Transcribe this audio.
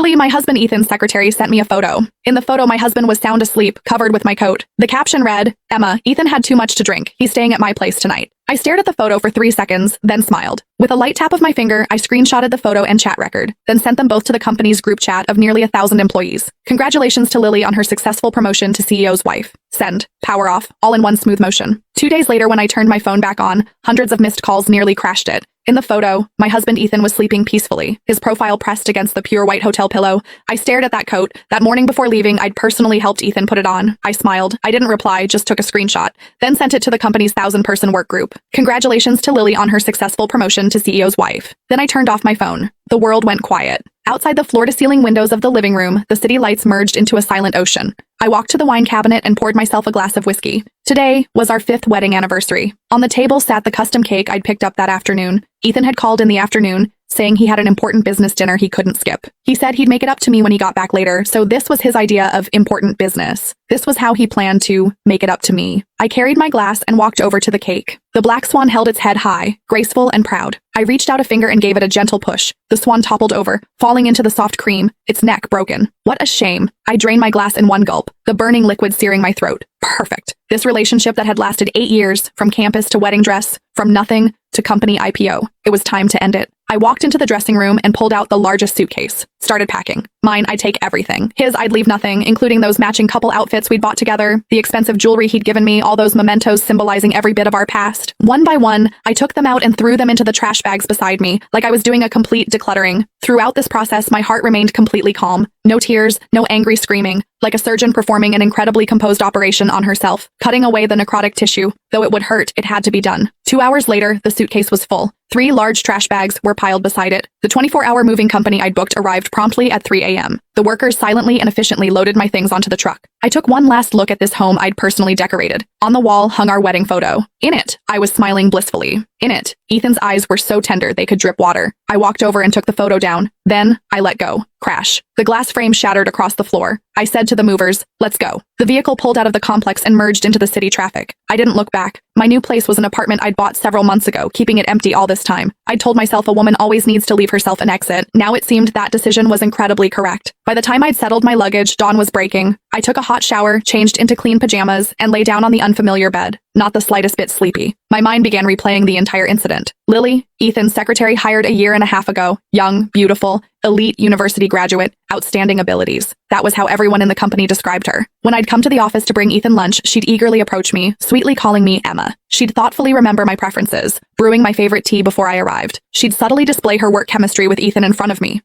Lily, my husband Ethan's secretary, sent me a photo. In the photo, my husband was sound asleep, covered with my coat. The caption read, "Emma, Ethan had too much to drink. He's staying at my place tonight." I stared at the photo for 3 seconds, then smiled. With a light tap of my finger, I screenshotted the photo and chat record, then sent them both to the company's group chat of nearly 1,000 employees. Congratulations to Lily on her successful promotion to CEO's wife. Send. Power off, all in one smooth motion. 2 days later, when I turned my phone back on, hundreds of missed calls nearly crashed it. In the photo, my husband Ethan was sleeping peacefully, his profile pressed against the pure white hotel pillow. I stared at that coat. That morning before leaving, I'd personally helped Ethan put it on. I smiled. I didn't reply, just took a screenshot, then sent it to the company's 1,000-person work group. Congratulations to Lily on her successful promotion to CEO's wife. Then I turned off my phone. The world went quiet. Outside the floor-to-ceiling windows of the living room, the city lights merged into a silent ocean. I walked to the wine cabinet and poured myself a glass of whiskey. Today was our 5th wedding anniversary. On the table sat the custom cake I'd picked up that afternoon. Ethan had called in the afternoon, saying he had an important business dinner he couldn't skip. He said he'd make it up to me when he got back later, so this was his idea of important business. This was how he planned to make it up to me. I carried my glass and walked over to the cake. The black swan held its head high, graceful and proud. I reached out a finger and gave it a gentle push. The swan toppled over, falling into the soft cream, its neck broken. What a shame. I drained my glass in one gulp, the burning liquid searing my throat. Perfect. This relationship that had lasted 8 years, from campus to wedding dress, from nothing to company IPO. It was time to end it. I walked into the dressing room and pulled out the largest suitcase. Started packing. Mine, I'd take everything. His, I'd leave nothing, including those matching couple outfits we'd bought together, the expensive jewelry he'd given me, all those mementos symbolizing every bit of our past. One by one, I took them out and threw them into the trash bags beside me, like I was doing a complete decluttering. Throughout this process, my heart remained completely calm. No tears, no angry screaming, like a surgeon performing an incredibly composed operation on herself, cutting away the necrotic tissue. Though it would hurt, it had to be done. 2 hours later, the suitcase was full. 3 large trash bags were piled beside it. The 24-hour moving company I'd booked arrived promptly at 3 a.m. The workers silently and efficiently loaded my things onto the truck. I took one last look at this home I'd personally decorated. On the wall hung our wedding photo. In it, I was smiling blissfully. In it, Ethan's eyes were so tender they could drip water. I walked over and took the photo down. Then, I let go. Crash. The glass frame shattered across the floor. I said to the movers, "Let's go." The vehicle pulled out of the complex and merged into the city traffic. I didn't look back. My new place was an apartment I'd bought several months ago, keeping it empty all this time. I'd told myself a woman always needs to leave herself an exit. Now it seemed that decision was incredibly correct. By the time I'd settled my luggage, dawn was breaking. I took a hot shower, changed into clean pajamas, and lay down on the unfamiliar bed, not the slightest bit sleepy. My mind began replaying the entire incident. Lily, Ethan's secretary, hired a year and a half ago. Young, beautiful, elite university graduate, outstanding abilities. That was how everyone in the company described her. When I'd come to the office to bring Ethan lunch, she'd eagerly approach me, sweetly calling me Emma. She'd thoughtfully remember my preferences, brewing my favorite tea before I arrived. She'd subtly display her work chemistry with Ethan in front of me.